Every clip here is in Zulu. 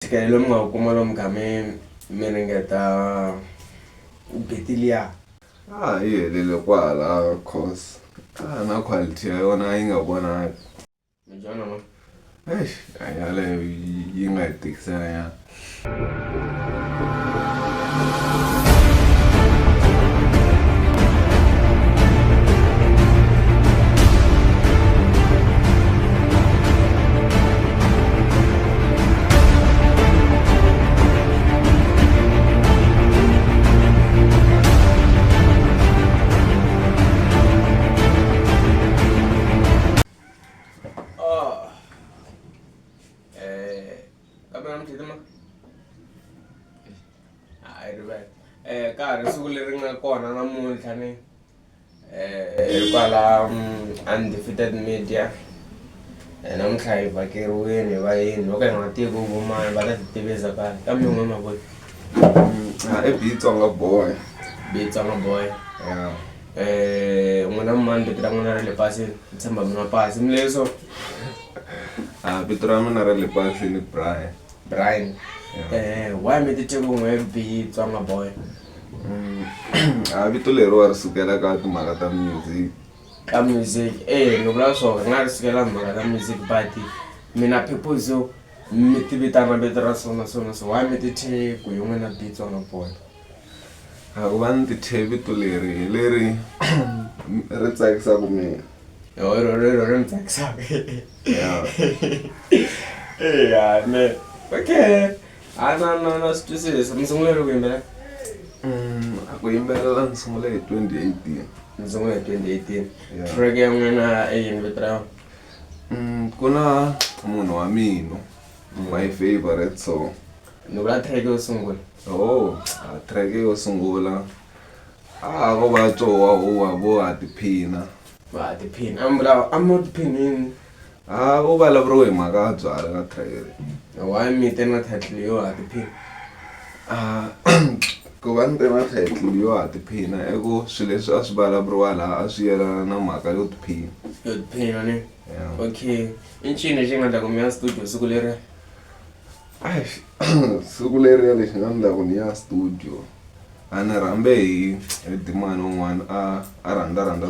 Sikelelo mngawukuma lo mgame mina ngeta ubetilia. Yelele kwala cause na quality yona ingabona. Njana ma. Ayale yingayitikisa ya. Kari siku leri nga kona namuntlha ni kwala Undefeated Media namuntlha hi vhakeriwini hi vayeni vo ka hi nga tivi vo mani va ta ti tivisa kambe un'we mavoni I Bitsonga boy. Bitsonga boy. N'wina mani vito ra n'wina ra le pasini ni tshemba mi nwa pasi mi leswo Vito ra mina ra le pasi ni Brian. Why mi ti tivi un'we Bitsonga boy? Vito leriwa ri sukela ka timhaka ta music. Ka music ni vula swona ri nga ri sukela mhaka ta music but mina purpose yo mi ti vitana vito ra so why mi ti thye ku hi n'wina Bitsonga boy? Ku va ni ti thye vito leri ri tsakisaka mina. Ri mi tsakisaka. Ne. Okay. Na swi twisisa mi sungule ku yimbelela? Ku yimbelela ni sungule hi 2018. Ni sungule hi 2018. Track ya n'wina yini vito ra yona? Ku na munhu wa mina, my favorite song. Ni vula track yo sungula. Track yo sungula ko va Cowa vo ha tiphina. Va tiphina. Amo tiphinini. Ko vulavuriwe hi mhaka ya byala ka track leri. Why mi te na title yo ha tiphina? Ku va ni te na title yo ha tiphina i ku swilo leswi a swi vulavuriwa laha a swi yelana na mhaka yo tiphina. Yo tiphina ni? Okay. I ncini lexi nga endla ku mi ya studio siku leri? Siku leriya lexi nga endla ku ni ya studio a ni rhambe hi dimani wun'wana a rhandza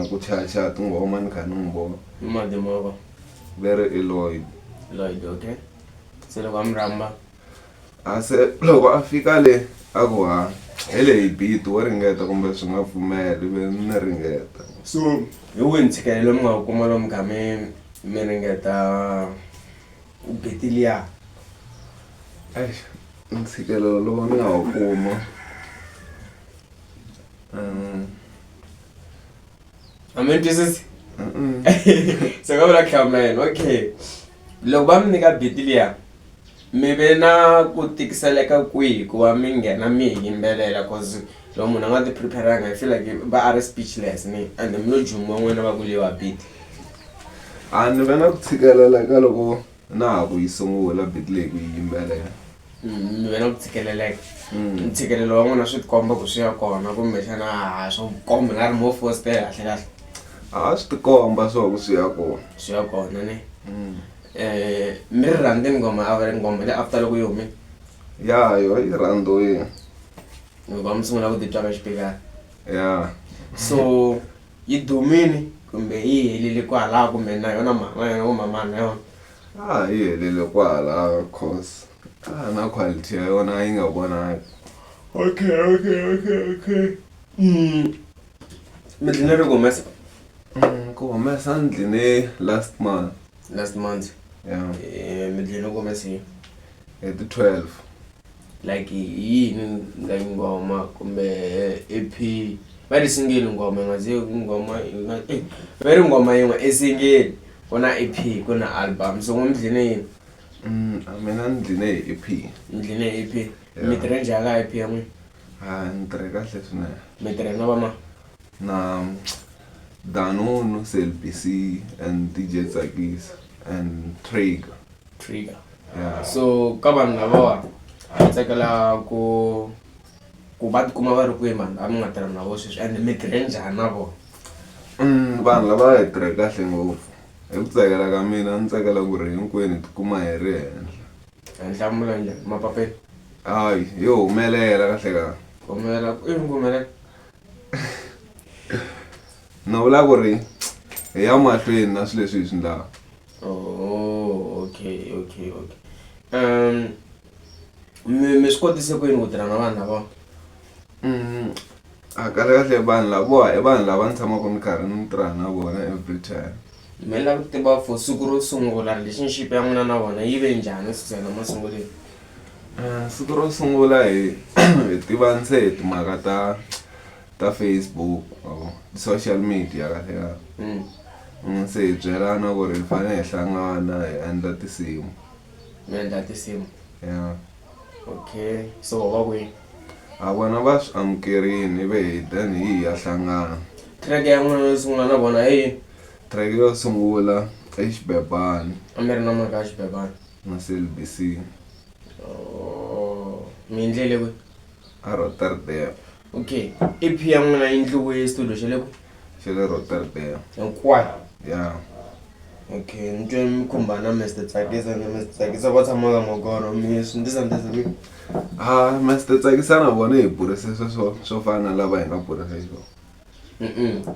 ku chaya tinghoma ni kha ni n'wi vona. Madimova. Very Lloyd, okay. Se loko a mi rhamba? Se loko a fika le a ku hi leyi beat wo ringeta kumbe swi nga pfumeli ve ni ringeta. So hi wihi ntshikelelo mi nga wu kuma lomu kha mi ringeta ubetilia? Ntshikelelo lowu ni nga wu kuma a mi twisisi? Se ka vula Cloudman. Okay, loko va mi nyika betilia mi ve na ku tikiseleka kwihi ku va mi nghena mi hi yimbelela cause loko munhu a nga ti preparanga I feel like va a ri speechless ni and mi lo jumiwa n'wina va ku leyiwa beat. Ni ve na ku tshikeleleka loko na ha ku yi sungula beat leyi ku yi yimbelela. Mi ve na ku tshikeleleka. Ntshikelelo wa n'wina swi tikomba ku swi ya kona kumbexana swo komba nga ri mo fositela kahle kahle? Swi tikomba swo ku swi ya kona. Swi ya kona ni? Mi ri rhandzini nghoma a va ri nghoma le after loko yi humile? Yo yi rhandziwile. Va mi sungula ku titwa ka xipikara? So yi dumini kumbe yi helile kwalaho kumbe na yona mhaka yona kumbe mani na yona? Yi helile kwalaho cause na quality ya yona yi nga vonaki. Okay. Mi dline ri ku humesa? Ku humesa ni dline last month. Mi dline ku humesa hi? Hi ti 12. Like yini nga nghoma kumbe EP? Va ri single nghoma nga zi nghoma va ri nghoma yin'we i single ku na EP ku na album so n'we mi dline yini? Mina ni dline hi EP. Mi dline hi EP? Mi tirhe njhani ka EP ya n'wina? Ni tirhe kahle swinene. Mi tirhe na va mani? Na Danunu, CLBC and DJ Tsakis and Trigger. So ka vanhu lavawa a tsakela ku va tikuma va ri kwihi vanhu lava mi nga tirha na vo sweswi and mi tirhe njhani na vona? Vanhu lava hi tirhe kahle ngopfu. Hi ku tsakela ka mina ni tsakela ku ri hinkwenu tikuma hi ri henhla. Nhlamula njani mapapeni? Hayi, yo humelela kahle kahle. Humelela humelela. No vula ku ri hi ya mahlweni na swilo leswi hi swi endlaka. Oh, okay. Mi swi kotise ku yini ku tirha na vanhu lava? Kahle vanhu lavowa i vanhu lava ni tshamaka ni karhi ni tirha na vona every time. Mi lava ku tiva for siku ro sungula relationship ya n'wina na vona yi ve njhani susela masunguleni? Siku ro sungula hi tivanise hi timhaka ta Facebook or social media kahle kahle. Se hi byelana ku ri hi fanele hi hlangana hi endla tinsimu. Mi endla tinsimu? Yeah. Okay, so wa kwihi? Vona va swi amukerile ivi hi then hi ya hlangana. Track ya n'wina yo sungula na vona hi yini? Track yo sungula i Xibebani. A mi ri na mhaka ya Xibebani? Na CLBC. Oh, mi endlele kwihi? A Rotterdam. Okay, EP ya n'wina yi endliwe studio xa le kwihi? Xa le Rotterdam. Hinkwayo? Yeah. Okay, ni twe mi khumba na Mr. Tsakisa na Mr. Tsakisa va tshama ka Magoro, mi swi ndzi sandesa kwihi? Mr. Tsakisa na vona hi burise swo fana na lava hi nga burise swona.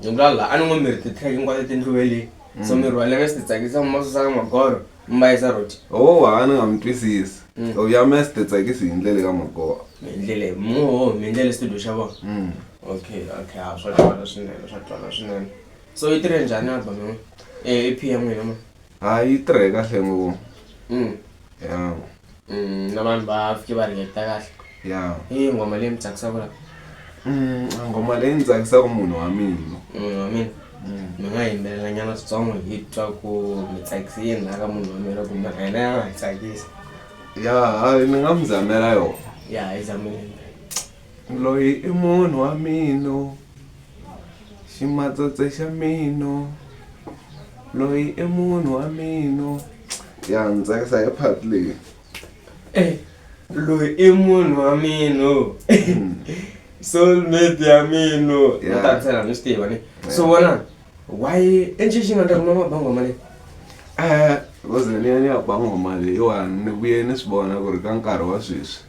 Hi vula la a ni n'wi mi ri ti-track hinkwato ti endliwe le. So mi rhwale Mr. Tsakisa mi ma susa ka Magoro mi va yisa Roti? A ni nga mi twisisi. Ya Mr. Tsakisa hi ndlele ka Magoro. Mi endlele mi endlele studio xa vona? Okay, a swa twala swinene. So yi tirhe njhani album ya n'wina? EP ya n'wina ma? Yi tirhe kahle ngopfu. Yeah. Na vanhu va fike va reacta kahle? Yeah. Hi ngoma leyi mi tsakisaka la? Ngoma leyi ni tsakisaka munhu wa mina. Munhu wa mina? Mi nga yimbelela nyana switsongo hi twa ku mi tsakisini la ka munhu wa mina kumbe na yena ya nga hi tsakisi? Ya, ni nga mi zamela yona. Ya, hi zamile. Loyi i munhu wa mina, ximatsatsi xa mina. Loyi i munhu wa mina. Ya, ni tsakisa hi part leyi. Loyi i munhu wa mina. Soulmate ya mina. Ni ta tshela ni swi tiva ni. So wona why xi nga ta kuma mabango mali? Because ni ya bango mali yona ni vuye ni swi vona ku ri ka nkarhi wa sweswi.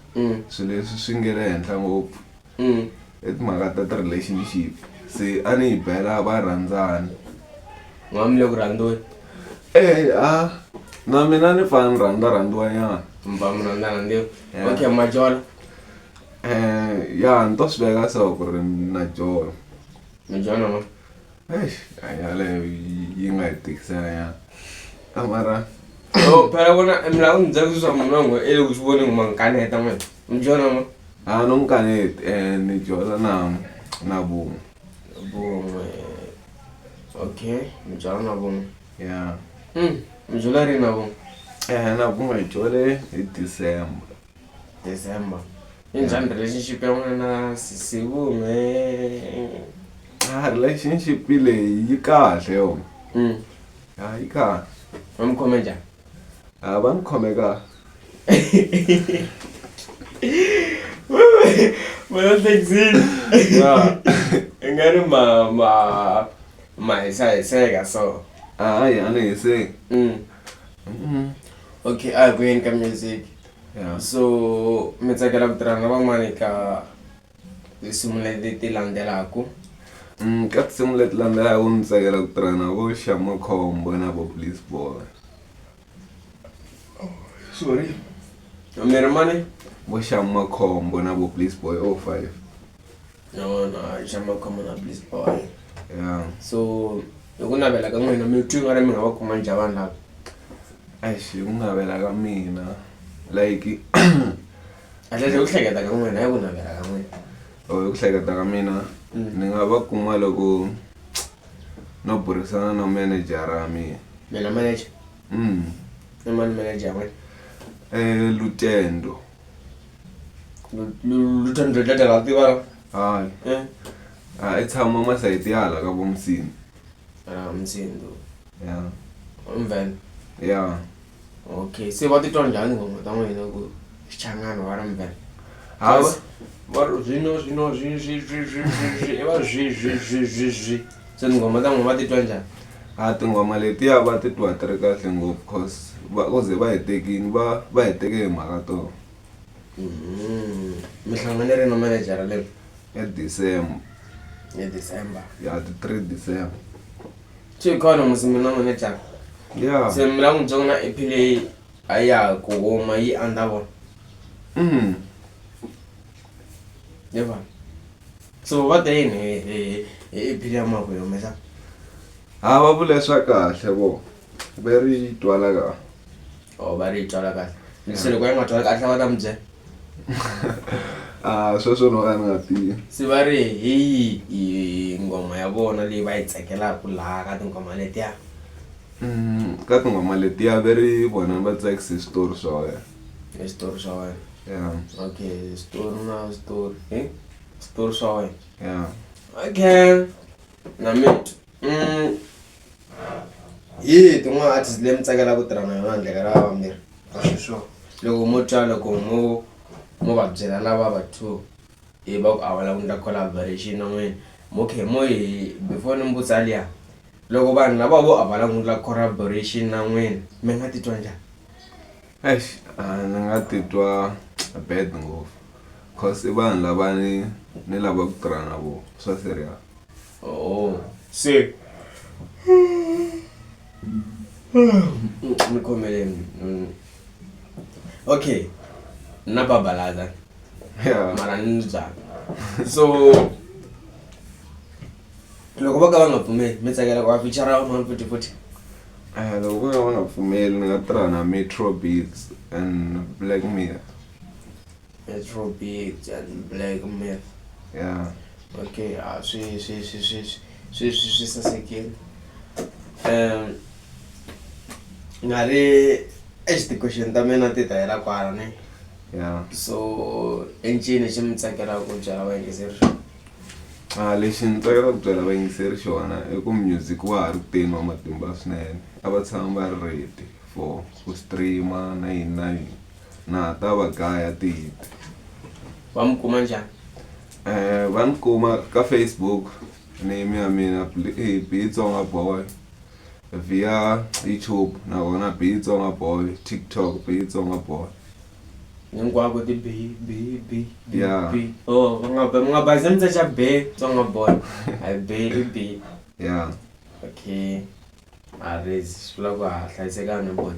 Swilo leswi swi nge le henhla ngopfu. I timhaka ta ti-relationship. Se a ni yi bela va rhandzani. N'wami le ku rhandziwe? Na mina ni fane ni rhandziwa nyana. Mi va mi rhandziwa? Okay, Majola? Ya, ni to swi veka so ku ri na Jola. Majola ma? Yaleyo yi nga hi tikisela nyana. Mara phela vona mi lava ku ni byela swa munhu wa n'we i le ku swi voni ku ma n'wi kaneta n'wina. Mi Jola ma? No n'wi kaneti ni Jola na vun'we. Vun'we. Okay, mi Jola na vun'we. Yeah. Mi Jola ri na vun'we? Na vun'we hi jole hi December. Yi njhani relationship ya n'wina na Sisivun'we? Relationship leyi yi kahle yona. Yi kahle. Va mi khome njhani? Va ni khome kahle. Mana thekisini? I nga ri ma hiseka so. Hayi a ni hiseki. Okay, a hi ku yeni ka music. So mi tsakela ku tirha na van'wani ka tinsimu leti ti landzelaku? Ka tinsimu leti landzelaka ni tsakela ku tirha na vo Shamakhombo na vo Bliss Boy. Sorry. Mi ri mani? Vo Shamakhombo na vo Bliss Boy 05. No, Shamakhombo na Bliss Boy. Yeah. So hi ku navela ka n'wina mi twi nga ri mi nga va kuma njhani vanhu lava? Hi ku navela ka mina like ku hleketa ka n'wina hi ku navela ka n'wina. Hi ku hleketa ka mina ni nga va kuma loko no burisana na menejara ya mina. Mina manager? I mani manager ya n'wina? Lutendo. Lutendo dlada la tiva? Hayi. I tshama masayiti hala ka vo Msindo. Msindo. Yeah. Mvele? Yeah. Okay, se va titwa njhani ngoma ta n'wina ku xichangani wa ra Mvele? Se ngoma ta n'wina va titwa njhani? Tingoma letiya va titwa ti ri kahle ngopfu cause koze va hi tekini va hi teke hi mhaka tona. Mi hlanganile na manager leyo December. December. Ya ti 3 December. Chikhona musimi na manager. Yeah. Se mi la n'wi byongo na EP leyi a ya ku huma yi under vona. Yeva. So what the yini EP ya mako yo mesa? Va vule swa kahle vo. Va ri twala ka. Va ri twala kahle. Se loko yi nga twala kahle va ta mi byela. Sweswo no ka ni nga tivi. Se va ri hi ngoma ya vona leyi va yi tsakelaka laha ka tingoma letiya. Ka tingoma letiya va ri vona va tsakisa switori swa wena. Switori swa wena. Yeah. Okay, story na story. Story swa wena. Yeah. Okay. Na mitu. Hi tin'wana artist leyi mi tsakela ku tirha na yona handle ka lava vambirhi. Sure. Loko mo twa loko mo va byela lava va two va ku a va lava ku endla collaboration na n'wina. Okay, mo hi before ni mbutsa liya. Loko vanhu lava vo a va lava ku endla collaboration na n'wina, mi nga titwa njhani? Ni nga titwa bad ngopfu. Cause i vanhu lava ni lava ku tirha na vo swa serious. Se mi khomeleni. Okay. Na babalaza. Yeah. Mara ni byana. So loko va ka va nga pfumeli mi tsakela ku va feature 140. Loko va nga pfumeli ni nga tirha na Metro Beats and Black Myth. Metro Beats and Black Myth. Yeah. Okay, swi sasekile. Ngari question ta mina ti ta hela kwala ne. Yeah. So encini xi mi tsakela ku byala vayingiseri xona? Lexi ni tsakelaka ku byela vayingiseri xona i ku music wa ha ri kuteni wa matimba swinene. A va tshama va ri ready for ku streama na yini na yini. Na ta va gaya ti-hit. Va mi kuma njhani? Va ni kuma ka Facebook name ya mina Bitsonga Boy. Via YouTube na vona Bitsonga Boy, TikTok Bitsonga Boy. Hinkwako ti B. Yeah. Nga bazi mi tsaxa Bitsonga Boy. B. Yeah. Okay. Arezi swi vula ku ha hlayisekana boy.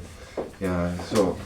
Yeah, so